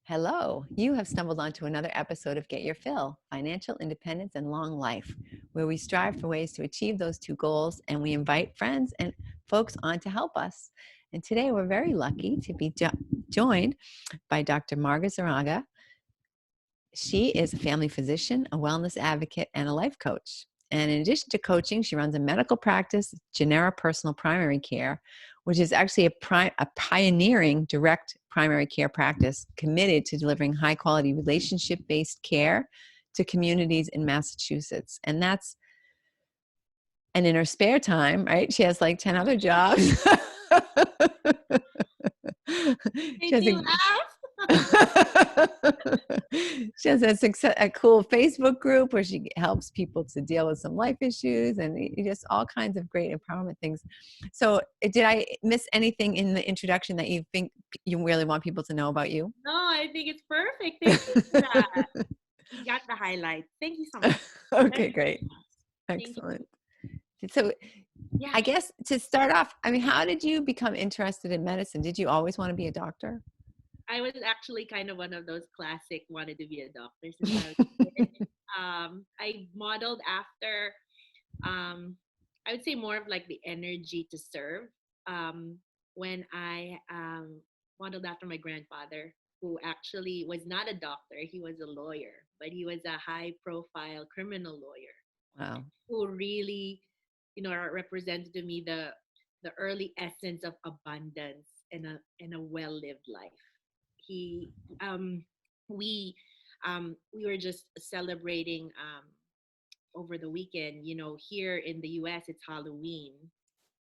Hello, you have stumbled onto another episode of Get Your Fill, Financial Independence and Long Life, where we strive for ways to achieve those two goals and we invite friends and folks on to help us. And today we're very lucky to be joined by Dr. Marga Zarraga. She is a family physician, a wellness advocate, and a life coach. And in addition to coaching, she runs a medical practice, Genera Personal Primary Care, which is actually a pioneering direct primary care practice committed to delivering high-quality relationship-based care to communities in Massachusetts. And in her spare time, right, she has like 10 other jobs. She has a cool Facebook group where she helps people to deal with some life issues and just all kinds of great empowerment things. So did I miss anything in the introduction that you think you really want people to know about you? No, I think it's perfect. Thank you for that. You got the highlights. Thank you so much. Okay, great. Excellent. So yeah. I guess to start off, I mean, how did you become interested in medicine? Did you always want to be a doctor? I was actually kind of one of those classic wanted to be a doctor since I was a kid. I modeled after, I would say more of like the energy to serve. When I modeled after my grandfather, who actually was not a doctor, he was a lawyer, but he was a high-profile criminal lawyer. Wow. Who really, represented to me the early essence of abundance and a well-lived life. We were just celebrating over the weekend. Here in the U.S. it's Halloween,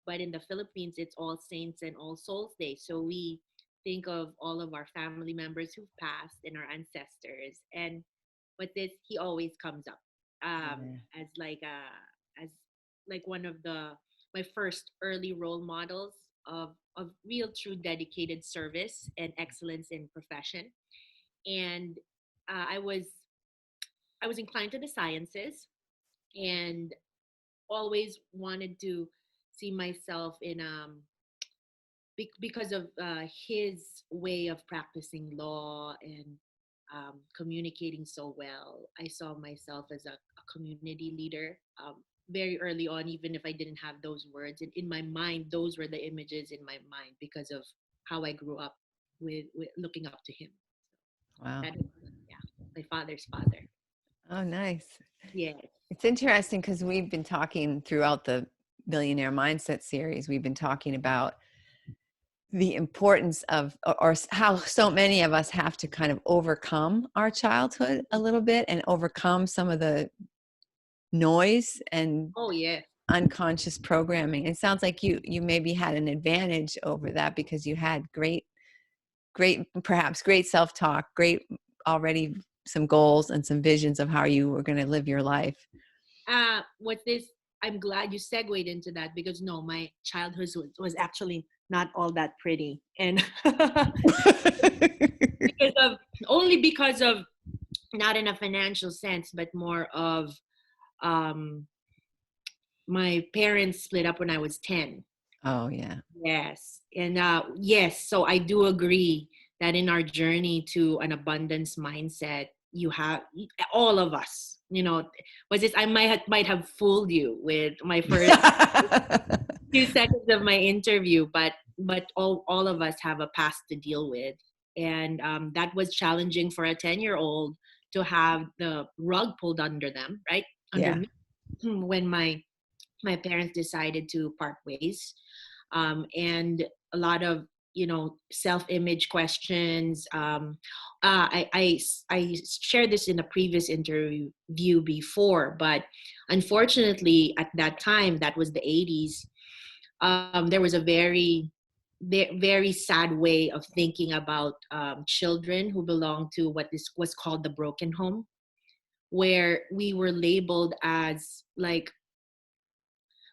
but in the Philippines it's All Saints and All Souls Day. So we think of all of our family members who've passed and our ancestors. And with this, he always comes up as one of my first early role models of real true dedicated service and excellence in profession. And I was inclined to the sciences and always wanted to see myself in because of his way of practicing law and communicating so well. I saw myself as a community leader very early on, even if I didn't have those words. And in my mind, those were the images in my mind because of how I grew up with looking up to him. Wow. That is, my father's father. Oh, nice. Yeah. It's interesting because we've been talking throughout the Millionaire Mindset series. We've been talking about the importance of, or how so many of us have to kind of overcome our childhood a little bit and overcome some of the noise and unconscious programming. It sounds like you maybe had an advantage over that because you had great self-talk, great already some goals and some visions of how you were going to live your life. I'm glad you segued into that because my childhood was actually not all that pretty, and because of not in a financial sense, but more of my parents split up when I was 10. Oh yeah. Yes, and yes, so I do agree that in our journey to an abundance mindset, you have all of us. Was this? I might have fooled you with my first few seconds of my interview, but all of us have a past to deal with, and that was challenging for a 10-year-old to have the rug pulled under them, right? Under me, when my parents decided to part ways, and a lot of self-image questions. I shared this in a previous interview before, but unfortunately at that time, that was the 80s, there was a very very sad way of thinking about children who belong to what was called the broken home, where we were labeled as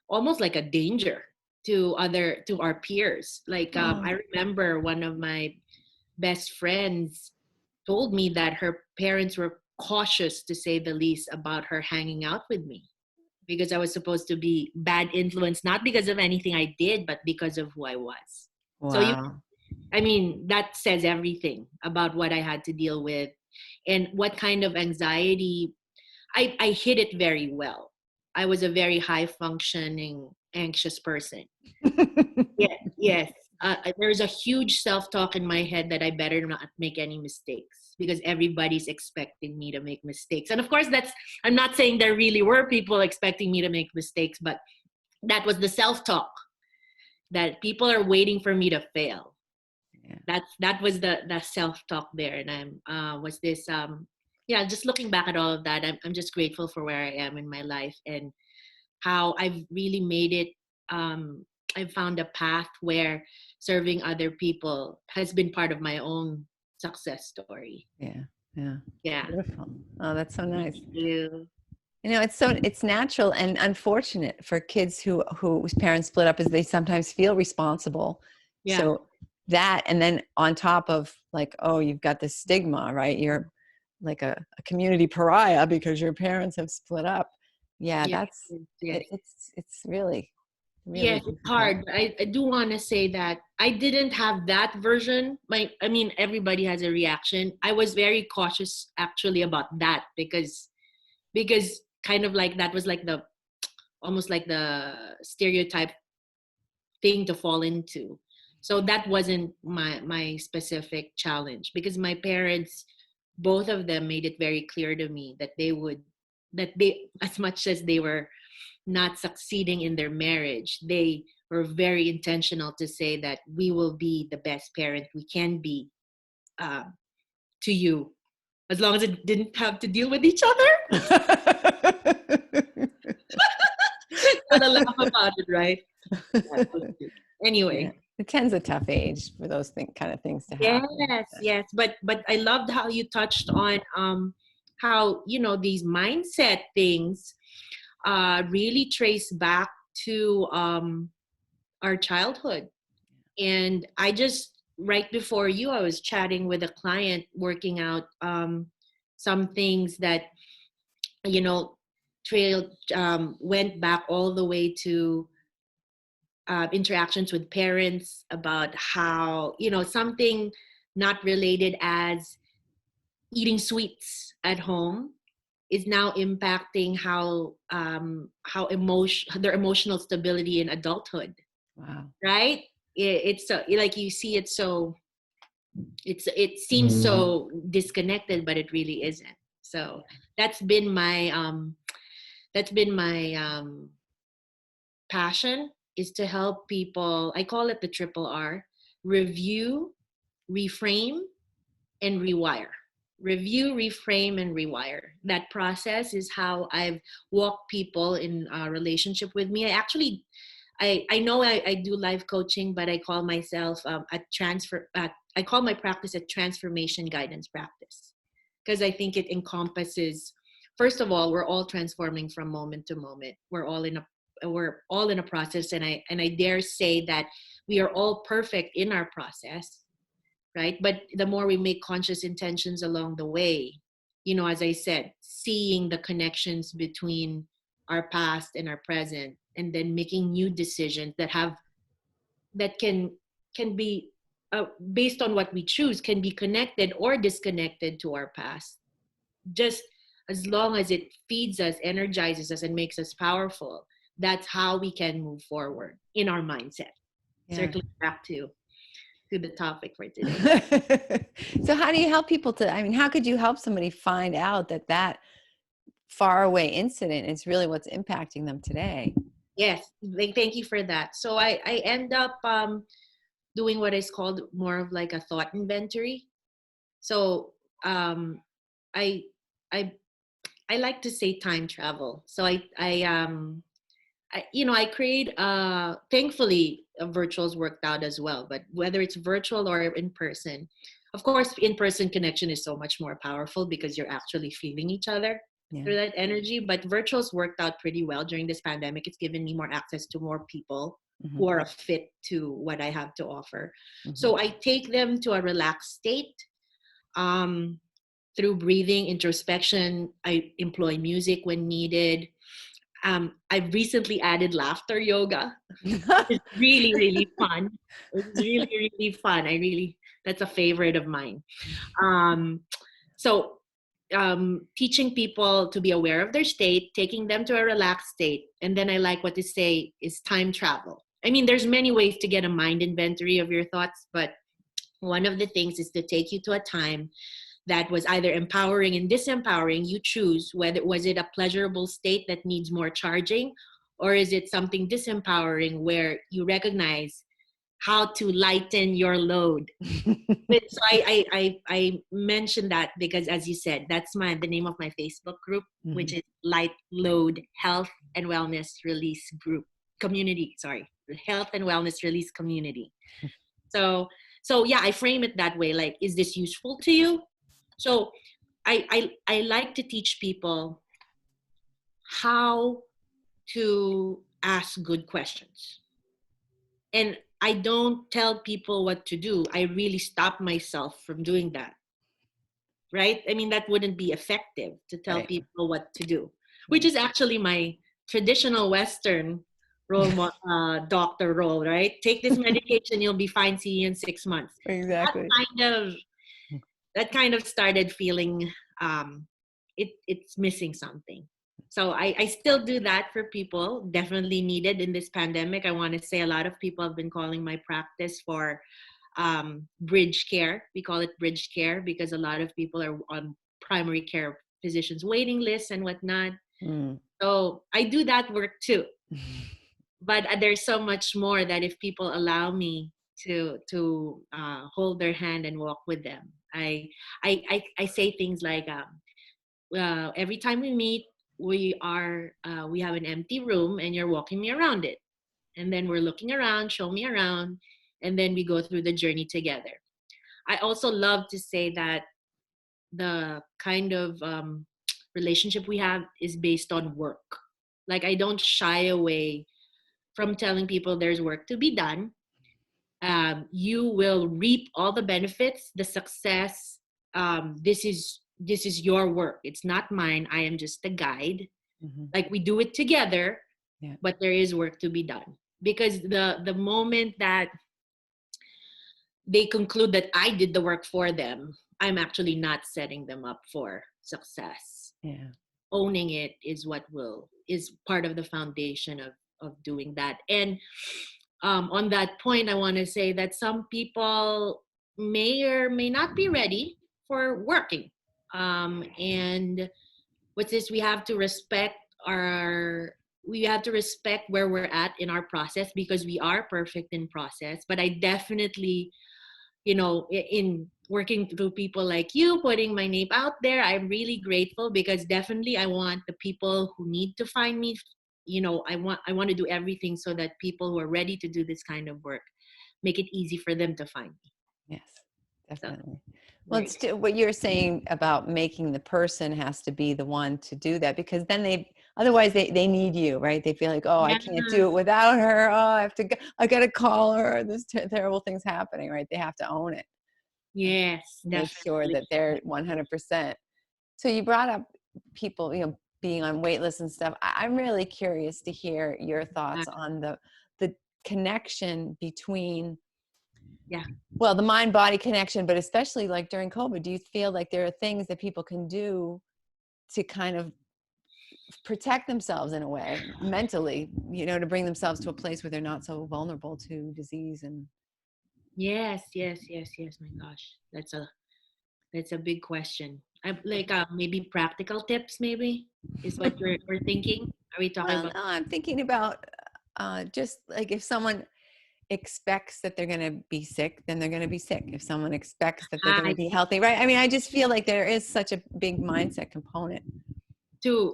almost like a danger to our peers. I remember one of my best friends told me that her parents were cautious, to say the least, about her hanging out with me because I was supposed to be bad influence, not because of anything I did, but because of who I was. Wow. So I mean, that says everything about what I had to deal with and what kind of anxiety. I hid it very well. I was a very high functioning anxious person. Yeah, yes. There's a huge self talk in my head that I better not make any mistakes because everybody's expecting me to make mistakes. And of course, I'm not saying there really were people expecting me to make mistakes, but that was the self talk that people are waiting for me to fail. Yeah. That was the self talk there. And was this yeah, just looking back at all of that, I'm just grateful for where I am in my life and how I've really made it. I've found a path where serving other people has been part of my own success story. Yeah. Yeah. Yeah. Beautiful. Oh, that's so Thank nice. you. It's natural and unfortunate for kids whose parents split up, is they sometimes feel responsible. Yeah. So that, and then on top of like, oh, you've got this stigma, right? You're like a community pariah because your parents have split up. Yeah, Yes. that's Yes. it's really, really Yes, it's difficult. hard. I do want to say that I didn't have that version. I mean, everybody has a reaction. I was very cautious actually about that because kind of like that was like the almost like the stereotype thing to fall into. So that wasn't my specific challenge because my parents, both of them, made it very clear to me that they as much as they were not succeeding in their marriage, they were very intentional to say that we will be the best parent we can be uh, to you, as long as it didn't have to deal with each other. Gotta laugh about it, right? That was it. Yeah, Anyway. it tends a tough age for those kind of things to happen. Yes, yes, but I loved how you touched on how these mindset things really trace back to our childhood. And I just right before you, I was chatting with a client working out some things that you know trailed went back all the way to interactions with parents about how something not related as eating sweets at home is now impacting how their emotional stability in adulthood, Wow. right? It's so like you see it so it seems so disconnected, but it really isn't. So that's been my that's been my passion, is to help people. I call it the triple R: review, reframe, and rewire. Review, reframe, and rewire. That process is how I've walked people in a relationship with me. I know I do life coaching, but I call myself I call my practice a transformation guidance practice because I think it encompasses. First of all, we're all transforming from moment to moment. We're all in a process, and I dare say that we are all perfect in our process, right? But the more we make conscious intentions along the way, as I said, seeing the connections between our past and our present, and then making new decisions that can be based on what we choose, can be connected or disconnected to our past. Just as long as it feeds us, energizes us, and makes us powerful, that's how we can move forward in our mindset. Yeah. Circling back to the topic for today. So how do you help people how could you help somebody find out that far away incident is really what's impacting them today? Yes, thank you for that. So I end up doing what is called more of like a thought inventory. So um, I I I like to say time travel. So I create thankfully virtuals worked out as well, but whether it's virtual or in person, of course in person connection is so much more powerful because you're actually feeling each other Yeah. through that energy. But virtuals worked out pretty well during this pandemic. It's given me more access to more people Mm-hmm. who are a fit to what I have to offer. Mm-hmm. So I take them to a relaxed state. um, Through breathing, introspection. I employ music when needed. I've recently added laughter yoga. It's really, really fun. It's really, really fun. That's a favorite of mine. Um, so, teaching people to be aware of their state, taking them to a relaxed state, and then I like what they say is time travel. I mean, there's many ways to get a mind inventory of your thoughts, but one of the things is to take you to a time that was either empowering and disempowering. You choose whether was it a pleasurable state that needs more charging, or is it something disempowering where you recognize how to lighten your load. So I mentioned that because, as you said, that's the name of my Facebook group, which is Light Load Health and Wellness Release Group Community. Sorry, Health and Wellness Release Community. So yeah, I frame it that way. Like, is this useful to you? So I like to teach people how to ask good questions. And I don't tell people what to do. I really stop myself from doing that. Right? I mean, that wouldn't be effective to tell Right. people what to do, which is actually my traditional Western doctor role, right? Take this medication, you'll be fine. See you in 6 months. That Exactly. kind of that kind of started feeling it's missing something. So I still do that for people, definitely needed in this pandemic. I want to say a lot of people have been calling my practice for bridge care. We call it bridge care because a lot of people are on primary care physicians waiting lists and whatnot. So I do that work too. But there's so much more that if people allow me to hold their hand and walk with them, I say things like every time we meet, we have an empty room and you're walking me around it, and then we're looking around, show me around, and then we go through the journey together. I also love to say that the kind of relationship we have is based on work. Like, I don't shy away from telling people there's work to be done. You will reap all the benefits, the success. This is your work. It's not mine. I am just a guide. Like, we do it together, Yeah. but there is work to be done. Because the moment that they conclude that I did the work for them, I'm actually not setting them up for success. Yeah. Owning it is part of the foundation of doing that. And on that point, I want to say that some people may or may not be ready for working. And what's this? We have to respect where we're at in our process, because we are perfect in process. But I definitely, in working through people like you, putting my name out there, I'm really grateful, because definitely I want the people who need to find me, I want to do everything so that people who are ready to do this kind of work, make it easy for them to find me. Yes, So, definitely. Well, right. it's what you're saying about making the person has to be the one to do that, because then otherwise they need you, right? They feel like, oh, I Yeah. can't do it without her. Oh, I got to call her. There's terrible things happening, right? They have to own it. Yes, Make sure definitely. that they're 100%. So you brought up people, being on wait lists and stuff. I'm really curious to hear your thoughts on the connection between, Yeah. well, the mind body connection, but especially like during COVID, do you feel like there are things that people can do to kind of protect themselves in a way mentally, to bring themselves to a place where they're not so vulnerable to disease? And Yes, yes, yes, yes. My gosh, that's a big question. I like maybe practical tips. Maybe is what we're thinking. Are we talking well, about? no, I'm thinking about just like, if someone expects that they're going to be sick, then they're going to be sick. If someone expects that they're going to I be healthy, right? I mean, I just feel like there is such a big mindset component.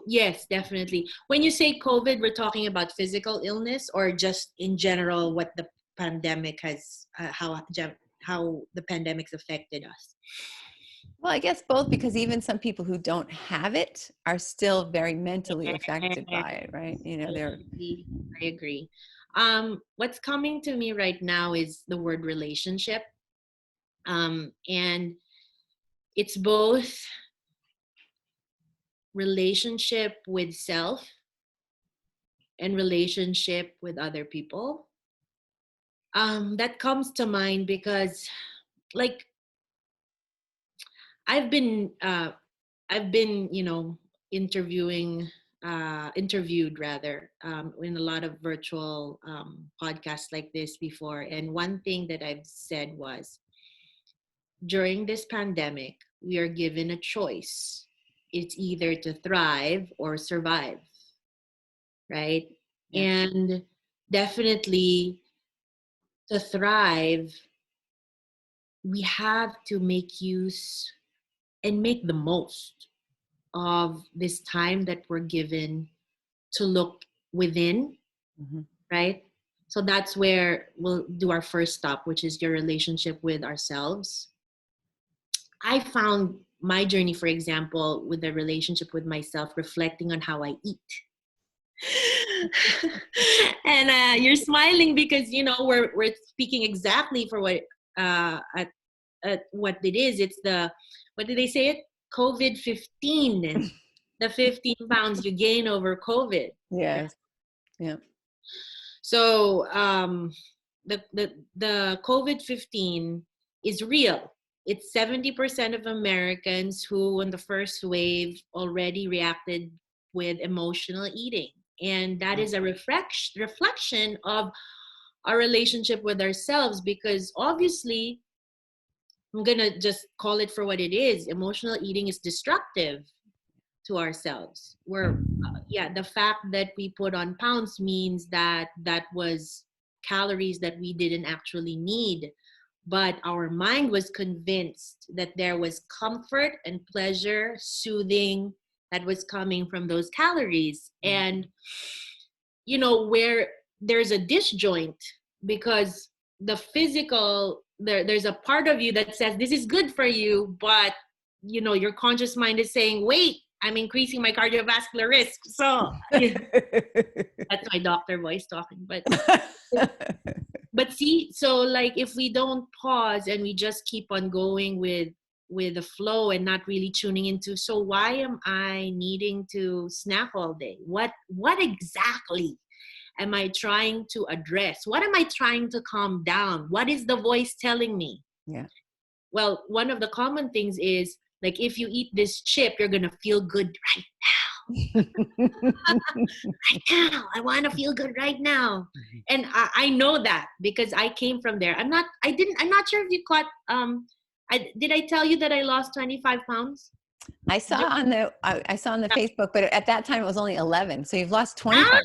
Yes, definitely. When you say COVID, we're talking about physical illness, or just in general what the pandemic has, how the pandemic's affected us. Well, I guess both, because even some people who don't have it are still very mentally affected Yeah, by it, right? I They're agree. I agree. What's coming to me right now is the word relationship. And it's both relationship with self and relationship with other people. That comes to mind because, like, I've been I've been, interviewed rather, in a lot of virtual podcasts like this before. And one thing that I've said was, during this pandemic, we are given a choice. It's either to thrive or survive, right? Yep. And definitely to thrive, we have to make use and make the most of this time that we're given to look within, Mm-hmm. right? So that's where we'll do our first stop, which is your relationship with ourselves. I found my journey, for example, with the relationship with myself, reflecting on how I eat. And you're smiling because we're speaking exactly for what what it is. It's the, what did they say it? COVID-15, the 15 pounds you gain over COVID. Yes. Yeah. So the COVID-15 is real. It's 70% of Americans who, in the first wave, already reacted with emotional eating. And that is a reflection of our relationship with ourselves, because obviously, I'm going to just call it for what it is. Emotional eating is destructive to ourselves. Yeah, the fact that we put on pounds means that that was calories that we didn't actually need. But our mind was convinced that there was comfort and pleasure, soothing, that was coming from those calories. And, where there's a disjoint, because the physical, there's a part of you that says this is good for you, but your conscious mind is saying, wait, I'm increasing my cardiovascular risk. So that's my doctor voice talking. But see, so like, if we don't pause and we just keep on going with the flow and not really tuning into, so why am I needing to snack all day? What exactly am I trying to address? What am I trying to calm down? What is the voice telling me? Yeah. Well, one of the common things is, like, if you eat this chip, you're going to feel good right now. I want to feel good right now. And I know that because I came from there. I'm not sure if you caught, did I tell you that I lost 25 pounds? I saw on the Facebook, but at that time it was only 11. So you've lost 25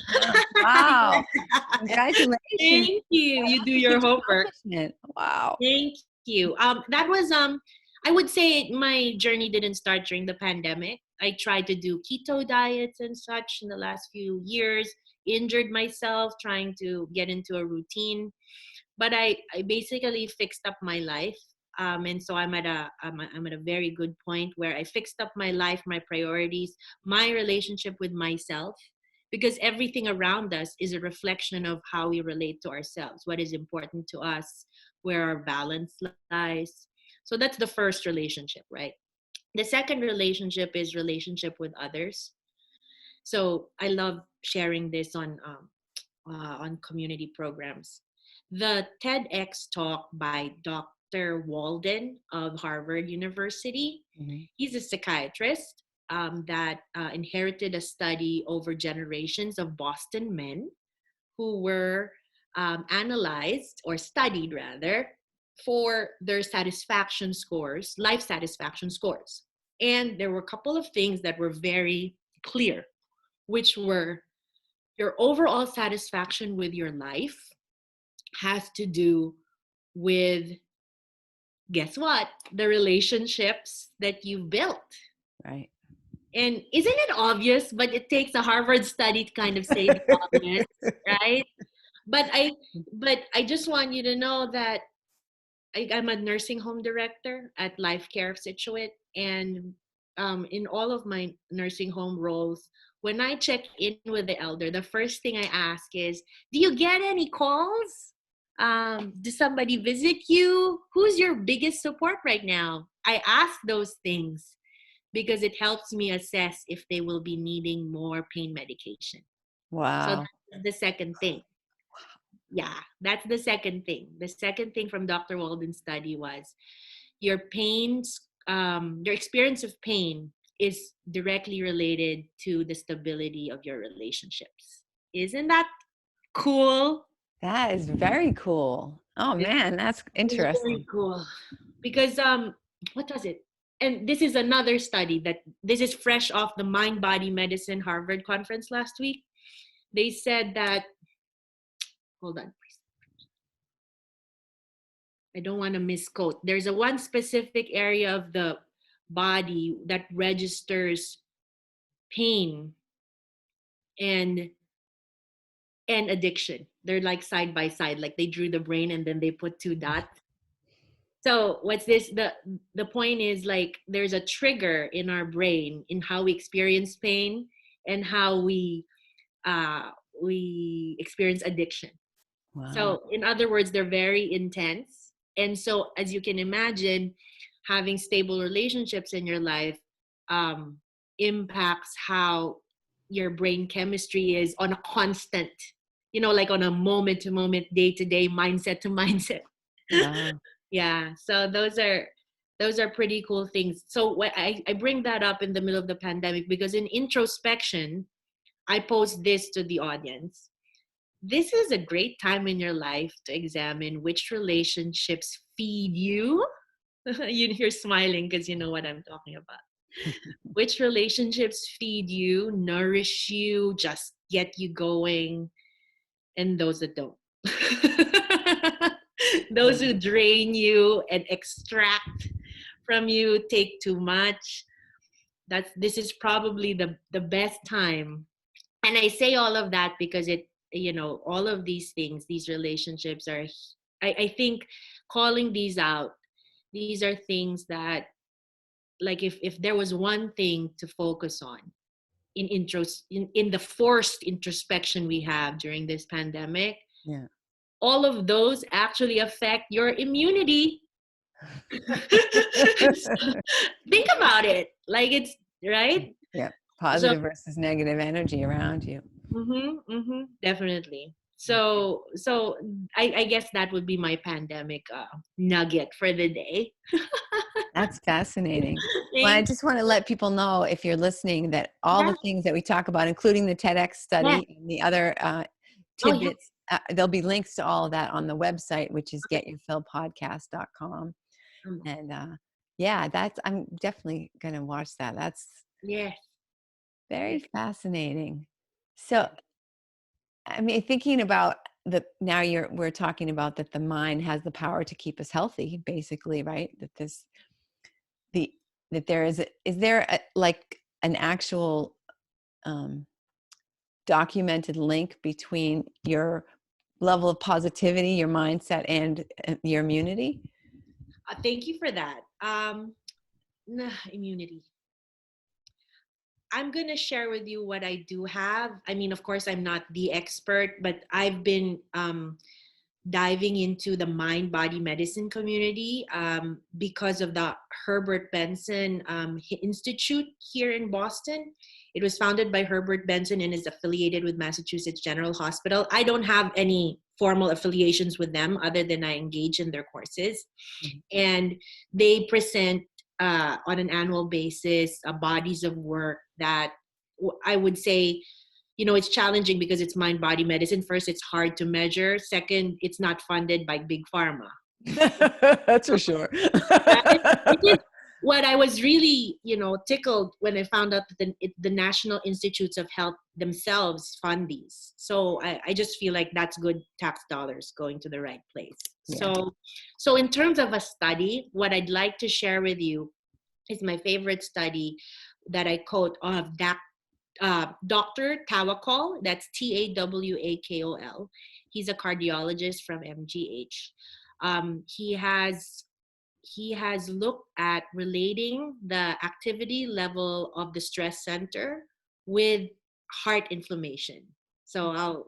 Ah! pounds. Wow. Congratulations. Thank you. You do your homework. Wow. Thank you. That was, I would say my journey didn't start during the pandemic. I tried to do keto diets and such in the last few years, injured myself trying to get into a routine. But I basically fixed up my life. And so I'm at a very good point where I fixed up my life, my priorities, my relationship with myself, because everything around us is a reflection of how we relate to ourselves, what is important to us, where our balance lies. So that's the first relationship, right? The second relationship is relationship with others. So I love sharing this on community programs. The TEDx talk by Dr. Walden of Harvard University. Mm-hmm. He's a psychiatrist that inherited a study over generations of Boston men who were analyzed, or studied rather, for their satisfaction scores, life satisfaction scores. And there were a couple of things that were very clear, which were, your overall satisfaction with your life has to do with, guess what? The relationships that you've built. Right. And isn't it obvious? But it takes a Harvard study to kind of say the obvious, right? But I just want you to know that I'm a nursing home director at Life Care of Situate, and in all of my nursing home roles, when I check in with the elder, the first thing I ask is, "Do you get any calls? Does somebody visit you? Who's your biggest support right now?" I ask those things because it helps me assess if they will be needing more pain medication. So Wow. that's the second thing. Yeah, that's the second thing. The second thing from Dr. Walden's study was your your experience of pain is directly related to the stability of your relationships. Isn't that cool? That is very cool. Oh It man, that's is very interesting. cool. Because what was it? And this is another study that this is fresh off the Mind Body Medicine Harvard conference last week. They said that, hold on, please. I don't want to misquote. There's a one specific area of the body that registers pain and addiction. They're like side by side, like they drew the brain and then they put two dots. So what's this? The point is, like, there's a trigger in our brain in how we experience pain and how uh we experience addiction. Wow. So in other words, they're very intense. And so as you can imagine, having stable relationships in your life um, impacts how your brain chemistry is on a constant, like on a moment to moment, day to day, mindset to mindset. Wow. Yeah. So those are pretty cool things. So what I bring that up in the middle of the pandemic because in introspection, I pose this to the audience. This is a great time in your life to examine which relationships feed you. You're smiling because you know what I'm talking about. Which relationships feed you, nourish you, just get you going, and those that don't. Those who drain you and extract from you, take too much. This is probably the best time. And I say all of that because all of these things, these relationships are, I think calling these out, these are things that, like, if there was one thing to focus on in the forced introspection we have during this pandemic, Yeah. all of those actually affect your immunity. Think about it. Like, it's right. Yeah. So Positive versus negative energy around you. definitely. So I guess that would be my pandemic nugget for the day. That's fascinating. Well, I Thank just want to let people know, if you're listening, that all yeah, the things that we talk about, including the TEDx yeah. study and the other Oh yeah. tidbits, there'll be links to all of that on the website, which is getyourfillpodcast.com. And yeah, I'm definitely going to watch that. That's Yes. very Yes. fascinating. So, I mean, thinking about now we're talking about that the mind has the power to keep us healthy, basically, right? The that there is there like an actual um, documented link between your level of positivity, your mindset, and your immunity? Thank you for that. Immunity. I'm gonna share with you what I do have. I mean, of course, I'm not the expert, but I've been diving into the mind body medicine community because of the Herbert Benson Institute here in Boston. It was founded by Herbert Benson and is affiliated with Massachusetts General Hospital. I don't have any formal affiliations with them other than I engage in their courses. Mhm. And they present on an annual basis bodies of work that I would say, it's challenging because it's mind body medicine. First, it's hard to measure. Second, it's not funded by big pharma. That's for sure. Right? Which is what I was really, tickled when I found out that the National Institutes of Health themselves fund these. So I just feel like that's good tax dollars going to the right place. Yeah. So in terms of a study, what I'd like to share with you is my favorite study that I quote of Dr. Tawakol. That's Tawakol. He's a cardiologist from MGH. He has looked at relating the activity level of the stress center with heart inflammation. So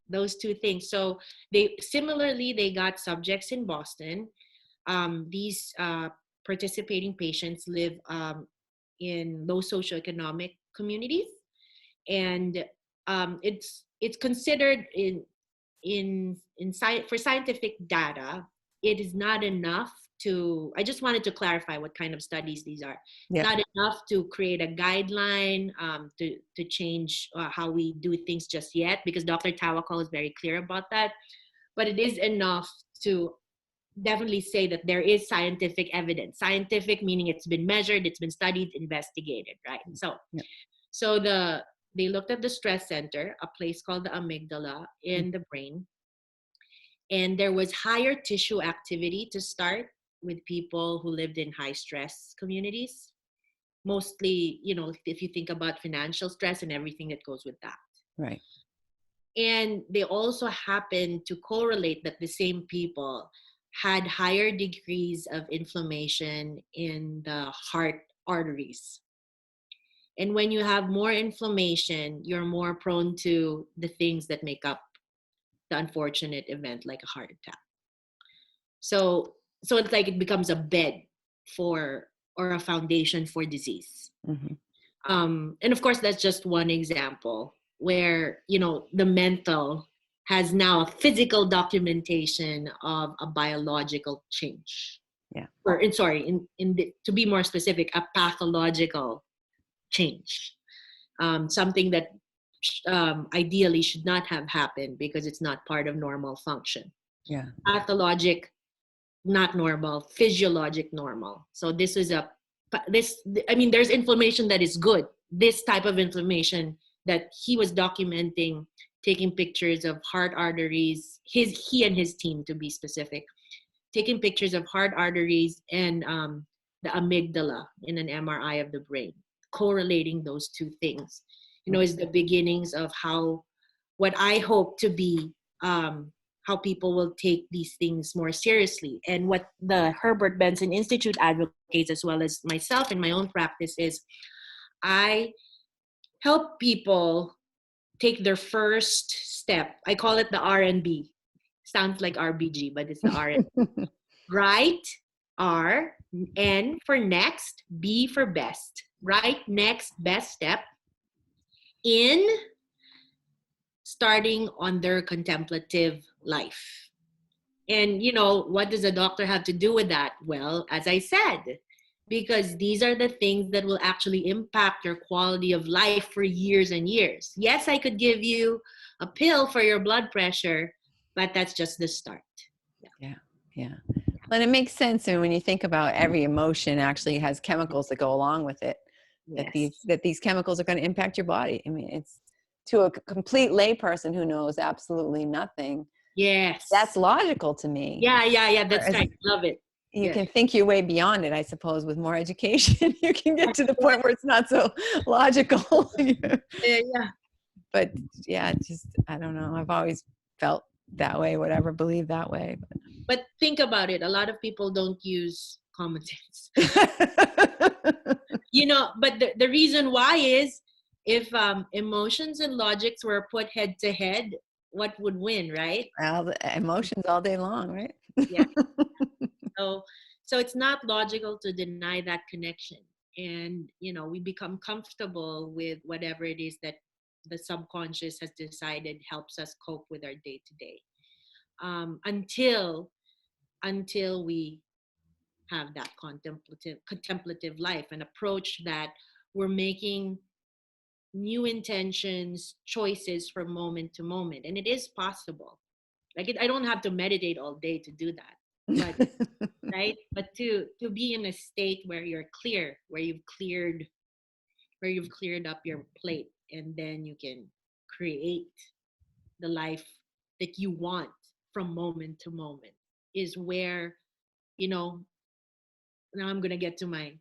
those two things. So they got subjects in Boston. These participating patients live in low socioeconomic communities, and it's considered for scientific data, it is not enough to. I just wanted to clarify what kind of studies these are. It's Yeah. not enough to create a guideline, to change how we do things just yet, because Dr. Tawakol is very clear about that. But it is enough to definitely say that there is scientific evidence. Scientific meaning it's been measured, it's been studied, investigated, right? Yeah. So they looked at the stress center, a place called the amygdala in the brain, and there was higher tissue activity to start with people who lived in high stress communities. Mostly, if you think about financial stress and everything that goes with that. Right. And they also happen to correlate that the same people had higher degrees of inflammation in the heart arteries. And when you have more inflammation, you're more prone to the things that make up the unfortunate event like a heart attack. So it's like it becomes a bed for, or a foundation for disease. Mm-hmm. And of course, that's just one example where, the mental has now a physical documentation of a biological change. Yeah. Or, to be more specific, a pathological change. Something that ideally should not have happened because it's not part of normal function. Yeah. Pathologic, not normal, physiologic, normal. So this is there's inflammation that is good. This type of inflammation that he was documenting, taking pictures of heart arteries, he and his team, to be specific, taking pictures of heart arteries and the amygdala in an MRI of the brain, correlating those two things, is the beginnings of what I hope to be, how people will take these things more seriously. And what the Herbert Benson Institute advocates, as well as myself in my own practice, is I help people take their first step. I call it the R&B. Sounds like RBG, but it's the R&B. Right, R, N for next, B for best. Right, next, best step in starting on their contemplative life. And, what does a doctor have to do with that? Well, as I said, because these are the things that will actually impact your quality of life for years and years. Yes, I could give you a pill for your blood pressure, but that's just the start. Yeah. Yeah. And it makes sense. And when you think about every emotion actually has chemicals that go along with it, Yes. that these chemicals are going to impact your body. I mean, it's to a complete layperson who knows absolutely nothing. That's Yes. logical to me. Yeah. That's Whereas right. Love it. you Yeah. can think your way beyond it, I suppose, with more education. You can get to the point where it's not so logical. Yeah. But yeah, just, I don't know. I've always felt that way, whatever, believed that way. But think about it. A lot of people don't use common sense. But the reason why is, if emotions and logics were put head to head, what would win, right? Well, the emotions all day long, right? Yeah. So it's not logical to deny that connection. And, we become comfortable with whatever it is that the subconscious has decided helps us cope with our day to day. Until we have that contemplative life, and approach that we're making new intentions, choices from moment to moment. And it is possible. I don't have to meditate all day to do that. But right? But to be in a state where you're clear, where you've cleared up your plate, and then you can create the life that you want from moment to moment, is where, you know now I'm gonna get to my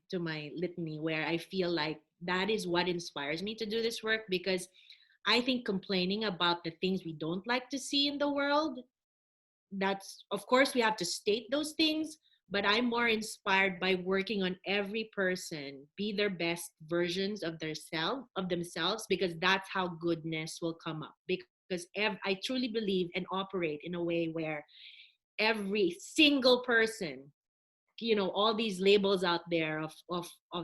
litany, where I feel like that is what inspires me to do this work. Because I think complaining about the things we don't like to see in the world, that's, of course, we have to state those things, but I'm more inspired by working on every person be their best versions of themselves, because that's how goodness will come up. Because I truly believe and operate in a way where every single person all these labels out there of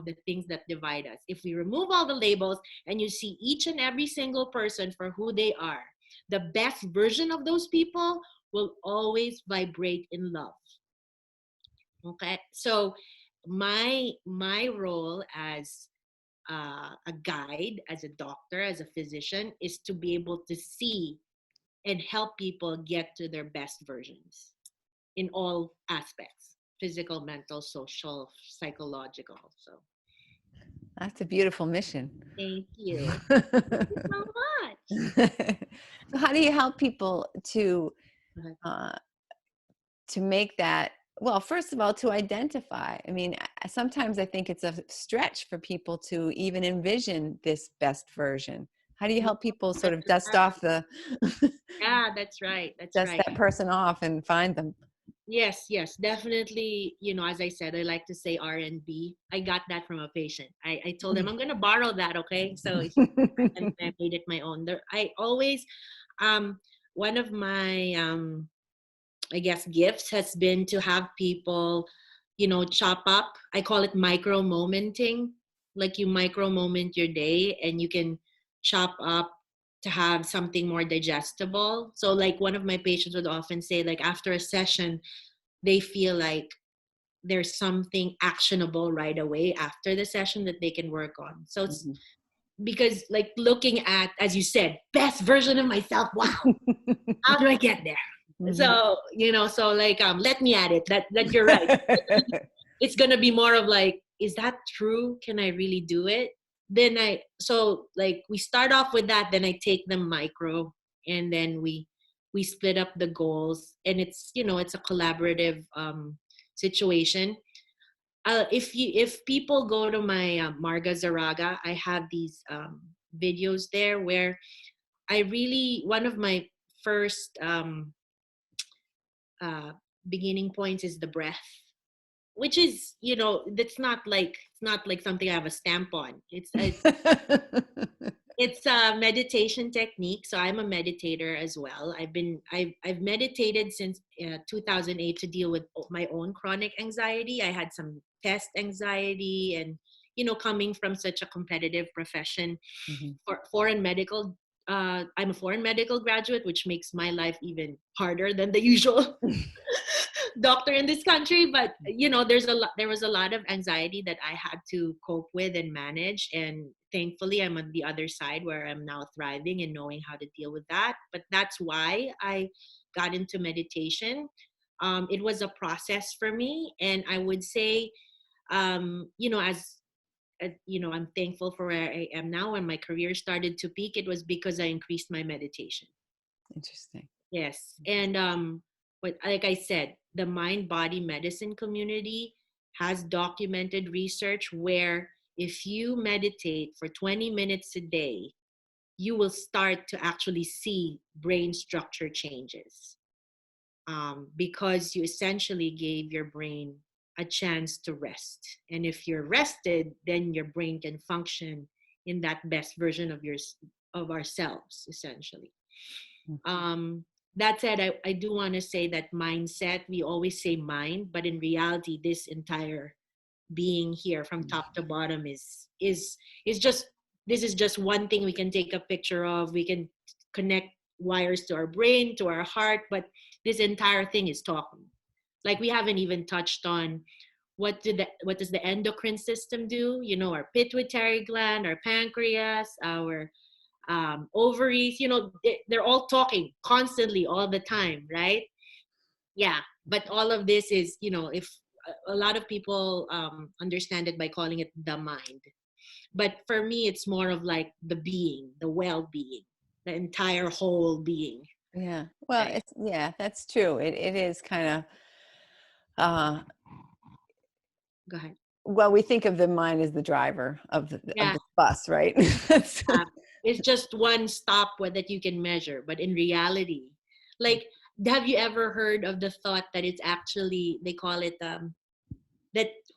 the things that divide us. If we remove all the labels and you see each and every single person for who they are, the best version of those people will always vibrate in love. Okay, so my role as a guide, as a doctor, as a physician, is to be able to see and help people get to their best versions in all aspects: physical, mental, social, psychological. So That's a beautiful mission. thank you. Thank you so much. So how do you help people Uh, uh, to make that, well, first of all, to identify? I mean, sometimes I think it's a stretch for people to even envision this best version. How do you help people sort of That's dust right. off the Yeah, that's right. That's dust right. that person off and find them? Yes, yes, definitely. As I said, I like to say R&B. I got that from a patient. I told him I'm gonna borrow that, okay? So and I made it my own. I always, um, one of my I guess gifts has been to have people, chop up. I call it micro momenting. Like you micro moment your day and you can chop up to have something more digestible. So like one of my patients would often say, like after a session, they feel like there's something actionable right away after the session that they can work on. So it's Mhm. because like looking at, as you said, best version of myself. Wow, how do I get there? Mhm. So so like let me at it. That you're right. It's gonna be more of like, is that true? Can I really do it? Then so like we start off with that, then I take them micro, and then we split up the goals, and it's a collaborative situation. If people go to my Marga Zarraga, I have these videos there where I really, one of my first uh, beginning points is the breath, which is that's not like something I have a stamp on. It's a meditation technique. So I'm a meditator as well. I've meditated since 2008 to deal with my own chronic anxiety. I had some test anxiety, and coming from such a competitive profession Mhm. for foreign medical. I'm a foreign medical graduate, which makes my life even harder than the usual doctor in this country. But there was a lot of anxiety that I had to cope with and manage, and thankfully I'm on the other side where I'm now thriving and knowing how to deal with that. But that's why I got into meditation. It was a process for me, and I would say I'm thankful for where I am now. When my career started to peak, it was because I increased my meditation. Interesting. Yes. And but like I said, the mind body medicine community has documented research where if you meditate for 20 minutes a day, you will start to actually see brain structure changes, because you essentially gave your brain a chance to rest. And if you're rested, then your brain can function in that best version of ourselves, essentially. um that said, I do want to say that mindset, we always say mind, but in reality this entire being here from top to bottom is just, this is just one thing we can take a picture of. We can connect wires to our brain, to our heart, but this entire thing is talking. Like we haven't even touched on what does the endocrine system do, our pituitary gland, our pancreas, our ovaries, they're all talking constantly all the time, right? Yeah. But all of this is, if a lot of people understand it by calling it the mind, but for me it's more of like the being, the well-being, the entire whole being. Yeah. Well, Right. it's, yeah, that's true. It is kind of, uh, Go ahead. well, we think of the mind as the driver of Yeah. the bus, right? uh, it's just one stop that you can measure, but in reality, like, have you ever heard of the thought that it's actually, they call it that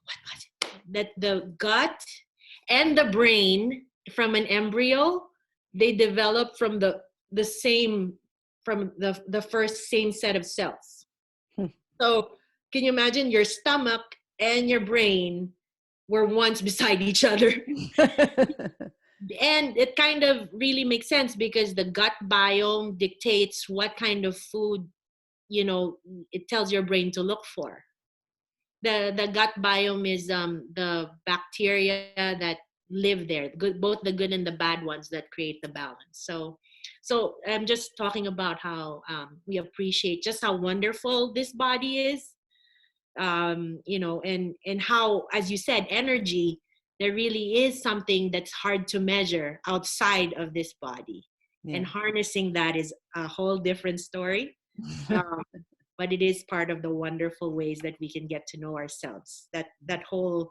what was it? That the gut and the brain from an embryo, they develop from the same, from the first same set of cells. Hmm. So can you imagine your stomach and your brain were once beside each other. And it kind of really makes sense because the gut biome dictates what kind of food, it tells your brain to look for. The gut biome is the bacteria that live there, both the good and the bad ones that create the balance. So I'm just talking about how we appreciate just how wonderful this body is, and how, as you said, energy, there really is something that's hard to measure outside of this body. And Yeah. harnessing that is a whole different story. um, but it is part of the wonderful ways that we can get to know ourselves, that whole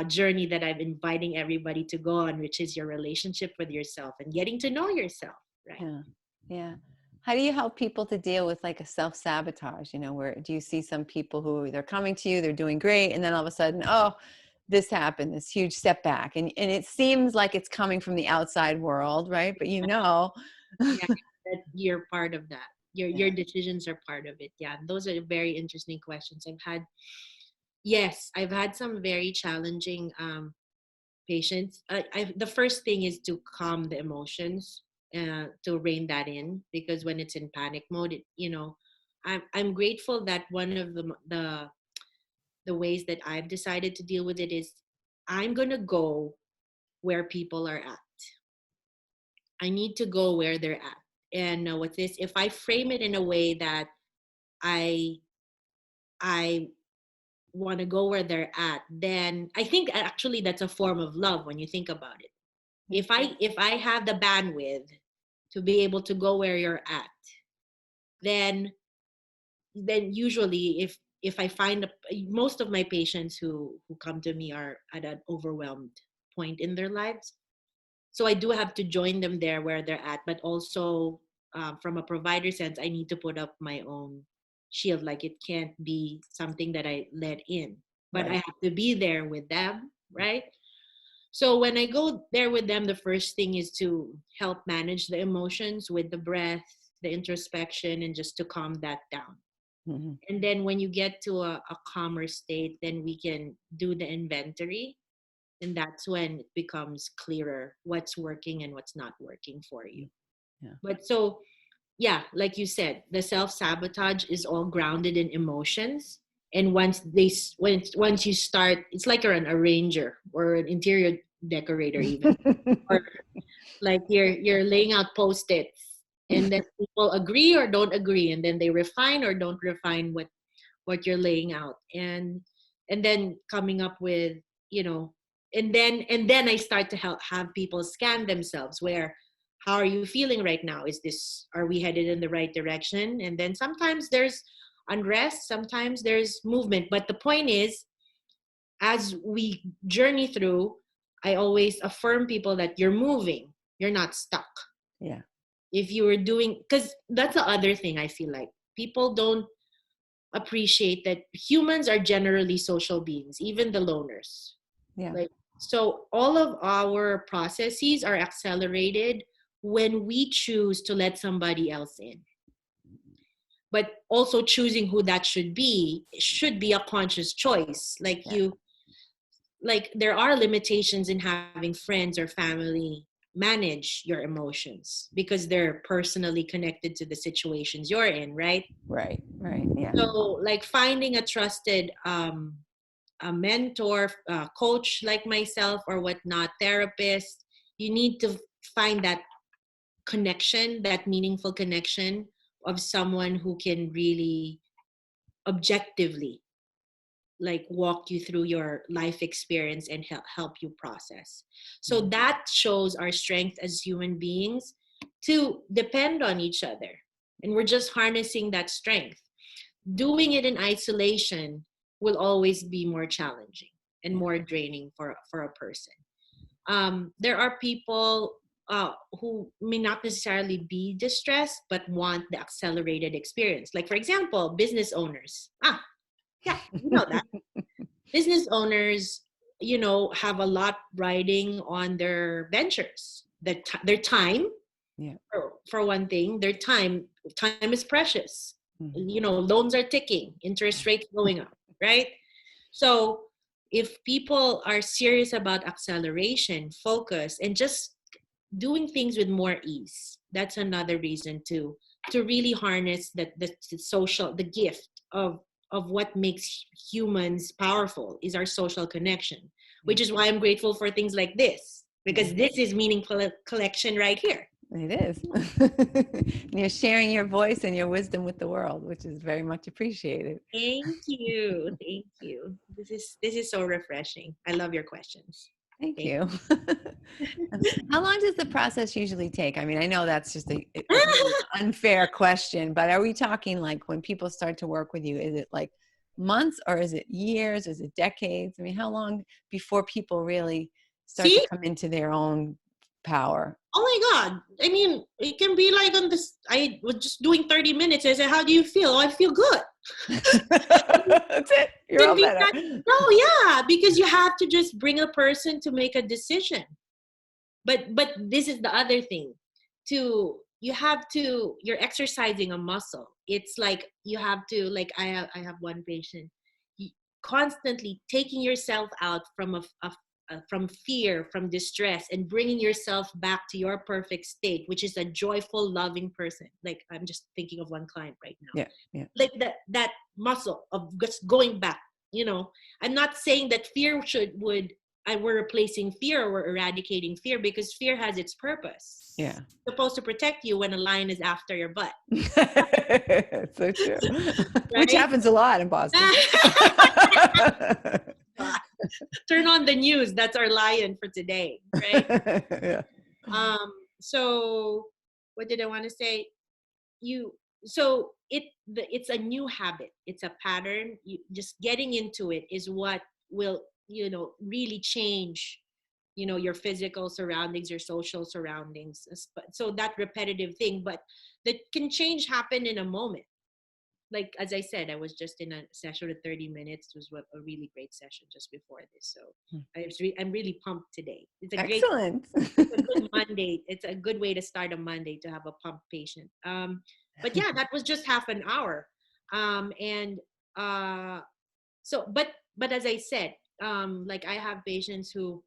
journey that I'm inviting everybody to go on, which is your relationship with yourself and getting to know yourself, right? Yeah. Yeah. How do you help people to deal with like a self-sabotage? Where do you see some people who they're coming to you, they're doing great, and then all of a sudden, oh, this happened, this huge setback. And it seems like it's coming from the outside world, right? But Yeah, that you're part of that. Your yeah. decisions are part of it. Yeah, those are very interesting questions. I've had some very challenging patients. The first thing is to calm the emotions, to rein that in, because when it's in panic mode, I'm grateful that one of the ways that I've decided to deal with it is I'm gonna go where people are at. I need to go where they're at. And with this, if I frame it in a way that I I want to go where they're at, then I think actually that's a form of love when you think about it. If I have the bandwidth to be able to go where you're at, then usually if I find most of my patients who come to me are at an overwhelmed point in their lives. So I do have to join them there where they're at, but also from a provider sense, I need to put up my own shield. Like it can't be something that I let in, but I Right. have to be there with them, right? So when I go there with them, the first thing is to help manage the emotions with the breath, the introspection, and just to calm that down. Mm-hmm. And then when you get to a calmer state, then we can do the inventory, and that's when it becomes clearer what's working and what's not working for you. Yeah. But so, yeah, like you said, the self-sabotage is all grounded in emotions. And once you start, it's like you're an arranger or an interior decorator even, or like you're laying out post-its, and then people agree or don't agree, and then they refine or don't refine what you're laying out, and then coming up with, you know and then I start to have people scan themselves, where how are you feeling right now? Are we headed in the right direction? And then sometimes there's unrest, sometimes there's movement, but the point is, as we journey through, I always affirm people that you're moving, you're not stuck. Yeah. If you were doing, because that's the other thing I feel like people don't appreciate, that humans are generally social beings, even the loners. Yeah. Like, so all of our processes are accelerated when we choose to let somebody else in. But also choosing who that should be a conscious choice. Yeah. Like there are limitations in having friends or family manage your emotions because they're personally connected to the situations you're in, right? Right. Right. Yeah. So like finding a trusted a mentor, coach like myself or whatnot, therapist, you need to find that connection, that meaningful connection of someone who can really objectively like walk you through your life experience and help you process. So Yeah. that shows our strength as human beings to depend on each other. And we're just harnessing that strength. Doing it in isolation will always be more challenging and Yeah. more draining for a person. There are people who may not necessarily be distressed, but want the accelerated experience. Like, for example, business owners. Yeah, you know that. Business owners, have a lot riding on their ventures. Their time, Yeah. for one thing, time is precious. Mm-hmm. Loans are ticking, interest rates going up, right? So if people are serious about acceleration, focus, and just doing things with more ease, that's another reason to really harness the social, the gift of what makes humans powerful is our social connection, which is why I'm grateful for things like this, because this is meaningful collection right here. It is. And you're sharing your voice and your wisdom with the world, which is very much appreciated. Thank you. Thank you. This is so refreshing. I love your questions. Thank Thank you. How long does the process usually take? I mean, I know that's just a really unfair question, but are we talking like when people start to work with you, is it like months or is it years? Is it decades? I mean, how long before people really start to See? come into their own power? Oh my God. I mean, it can be like on this. I was just doing 30 minutes. I said, how do you feel? Oh, I feel good. That's it. You're Can all be better. that. No, yeah, because you have to just bring a person to make a decision. But this is the other thing. You're exercising a muscle. It's like you have to, like I have one patient, constantly taking yourself out from from fear, from distress, and bringing yourself back to your perfect state, which is a joyful, loving person. Like I'm just thinking of one client right now. Yeah. Yeah. Like that muscle of just going back. I'm not saying that fear we're replacing fear or we're eradicating fear, because fear has its purpose. Yeah. It's supposed to protect you when a lion is after your butt. So true. Which Right? happens a lot in Boston. Turn on the news. That's our lion for today, right? Yeah. So what did I want to say? It's a new habit. It's a pattern. Just getting into it is what will, really change, your physical surroundings, your social surroundings. So that repetitive thing, but that can change happen in a moment. Like as I said, I was just in a session of 30 minutes. It was a really great session just before this. So I'm really pumped today. Excellent. It's a good Monday. It's a good way to start a Monday to have a pumped patient. But yeah, that was just half an hour. And so, but as I said, like I have patients who,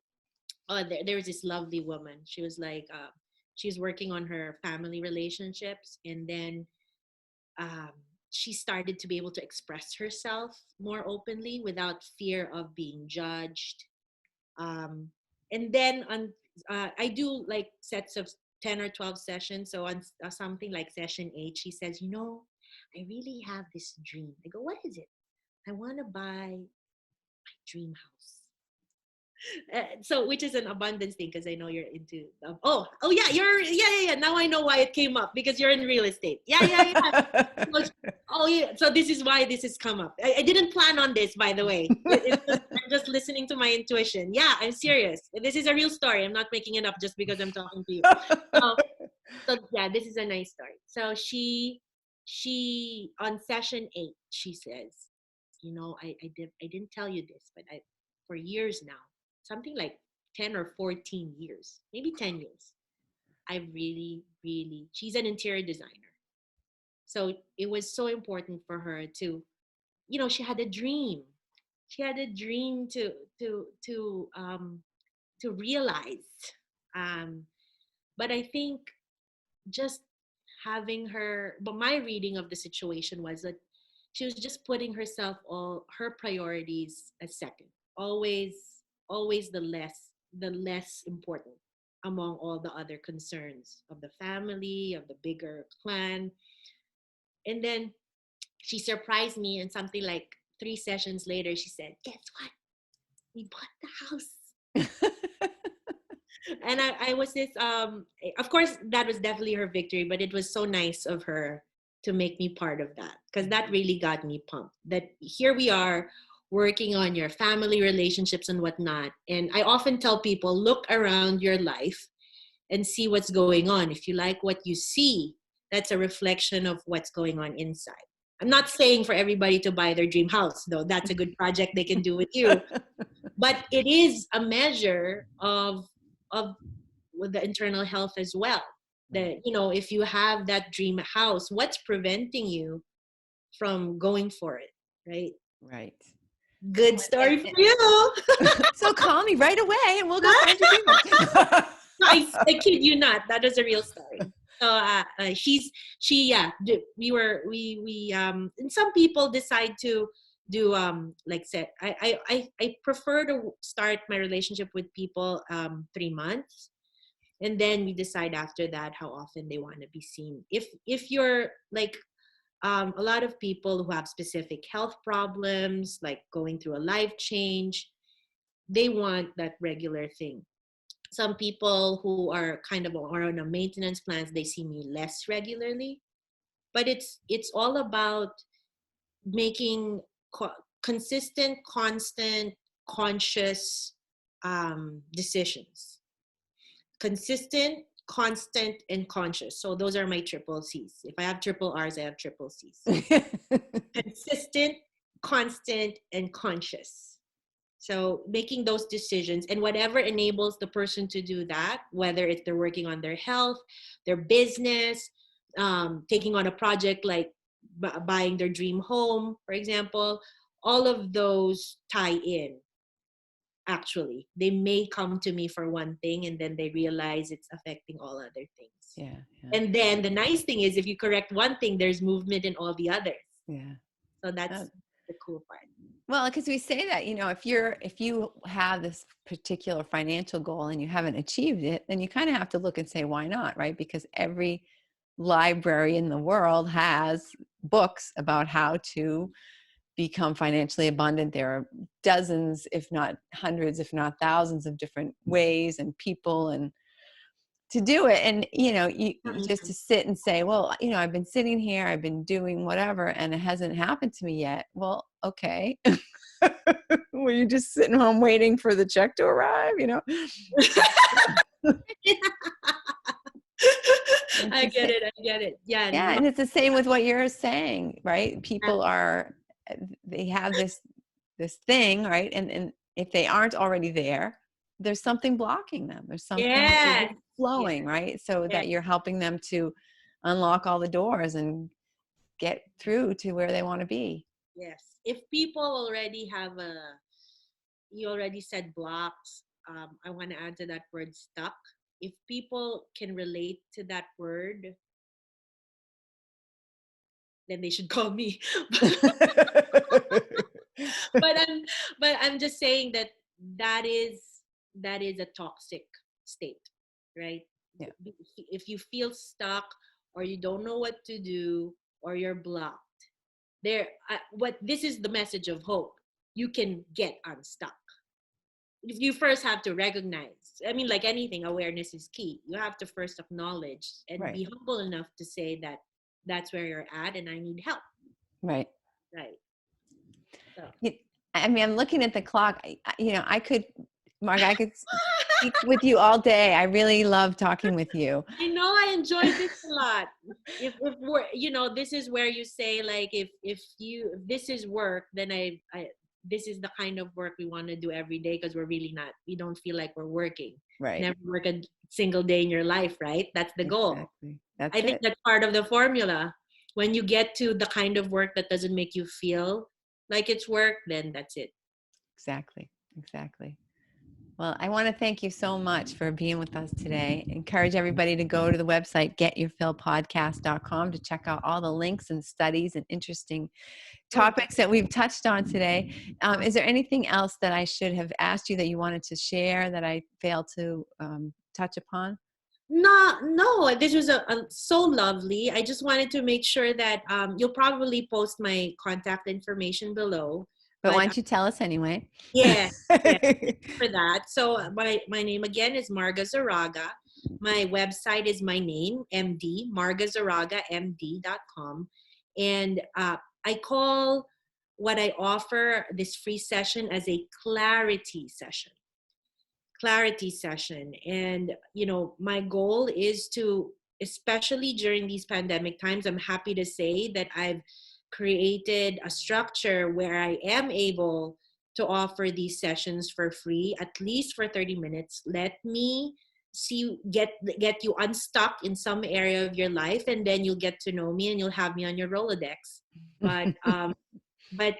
there was this lovely woman. She was like, she's working on her family relationships, and then um, she started to be able to express herself more openly without fear of being judged. And then I do like sets of 10 or 12 sessions. So on something like session 8, she says, I really have this dream. I go, what is it? I want to buy my dream house. So which is an abundance thing, because I know you're into yeah, yeah, now I know why it came up, because you're in real estate. Yeah. Oh yeah, so this is why this has come up. I didn't plan on this, by the way. I'm just listening to my intuition. Yeah, I'm serious. This is a real story. I'm not making it up just because I'm talking to you. So yeah, this is a nice story. So she on session 8, she says, I didn't tell you this, but for years now, something like 10 or 14 years, maybe 10 years, I really, really, she's an interior designer. So it was so important for her to, she had a dream. She had a dream to realize. Um, but I think just having her, but my reading of the situation was that she was just putting herself, all her priorities as second, always, always the less important among all the other concerns of the family, of the bigger clan. And then she surprised me, and something like 3 sessions later, she said, guess what? We bought the house. And I was this, of course, that was definitely her victory, but it was so nice of her to make me part of that, because that really got me pumped. That here we are working on your family relationships and whatnot. And I often tell people, look around your life and see what's going on. If you like what you see, that's a reflection of what's going on inside. I'm not saying for everybody to buy their dream house, though. That's a good project they can do with you. But it is a measure of with the internal health as well. That, if you have that dream house, what's preventing you from going for it, right? Right. Good story for you. So call me right away and we'll go find your treatment. No, I kid you not. That is a real story. So and some people decide to do like said I prefer to start my relationship with people 3 months, and then we decide after that how often they want to be seen. If you're like a lot of people who have specific health problems, like going through a life change, they want that regular thing. Some people who are kind of are on a maintenance plans, they see me less regularly. But it's all about making consistent, constant, conscious decisions. Consistent, constant, and conscious. So those are my triple C's. If I have triple R's, I have triple C's. Consistent, constant, and conscious. So making those decisions, and whatever enables the person to do that, whether it's they're working on their health, their business, taking on a project like buying their dream home, for example, all of those tie in. Actually, they may come to me for one thing and then they realize it's affecting all other things. Yeah. And then the nice thing is if you correct one thing, there's movement in all the others. Yeah. So that's the cool part. Well, because we say that, if you have this particular financial goal and you haven't achieved it, then you kind of have to look and say, why not, right? Because every library in the world has books about how to become financially abundant. There are dozens, if not hundreds, if not thousands of different ways and people and to do it. And, you just to sit and say, well, I've been sitting here, I've been doing whatever, and it hasn't happened to me yet. Well, okay. Were you just sitting home waiting for the check to arrive, I get it. Yeah. Yeah. And it's the same with what you're saying, right? People they have this thing, right? And if they aren't already there, there's something blocking them. There's something that isn't flowing, right? So that you're helping them to unlock all the doors and get through to where they want to be. Yes. If people already you already said blocks, I want to add to that word stuck. If people can relate to that word, then they should call me. but I'm just saying that is a toxic state, right? Yeah. If you feel stuck or you don't know what to do or you're blocked, this is the message of hope. You can get unstuck. You first have to recognize. I mean, like anything, awareness is key. You have to first acknowledge and be humble enough to say that that's where you're at and I need help. Right. So. I mean, I'm looking at the clock. I could, Marga, I could speak with you all day. I really love talking with you. I know I enjoyed this a lot. If we're, this is where you say like, if this is work, then I this is the kind of work we want to do every day because we don't feel like we're working. Right. Never work a single day in your life, right? That's the goal. Exactly. I think that's part of the formula. When you get to the kind of work that doesn't make you feel like it's work, then that's it. Exactly. Well, I want to thank you so much for being with us today. Encourage everybody to go to the website, getyourfillpodcast.com, to check out all the links and studies and interesting topics that we've touched on today. Is there anything else that I should have asked you that you wanted to share that I failed to touch upon? No, this was so lovely. I just wanted to make sure that you'll probably post my contact information below. But why don't you tell us anyway? Yeah, for that. So my name again is Marga Zarraga. My website is my name, MD, margazarragamd.com. And I call what I offer this free session as a clarity session. And my goal is to, especially during these pandemic times, I'm happy to say that I've created a structure where I am able to offer these sessions for free, at least for 30 minutes. Let me get you unstuck in some area of your life, and then you'll get to know me and you'll have me on your Rolodex. But but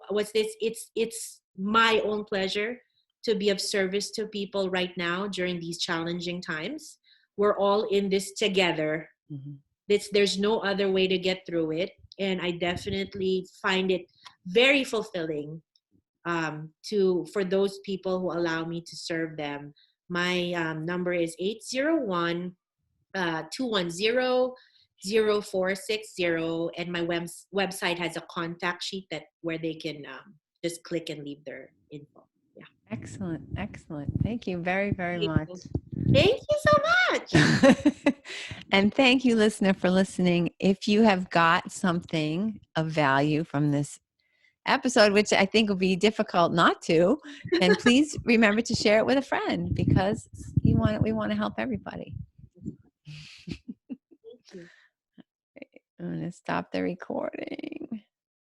what's this? It's my own pleasure to be of service to people right now during these challenging times. We're all in this together. Mhm. There's no other way to get through it, and I definitely find it very fulfilling, to for those people who allow me to serve them. My number is 801 210 and my website has a contact sheet that where they can just click and leave their info. Yeah. Excellent. Excellent. Thank you very, very Thank much. you. Thank you so much. And thank you, listener, for listening. If you have got something of value from this episode, which I think will be difficult not to, then please remember to share it with a friend because we want to help everybody. Thank you. I'm going to stop the recording.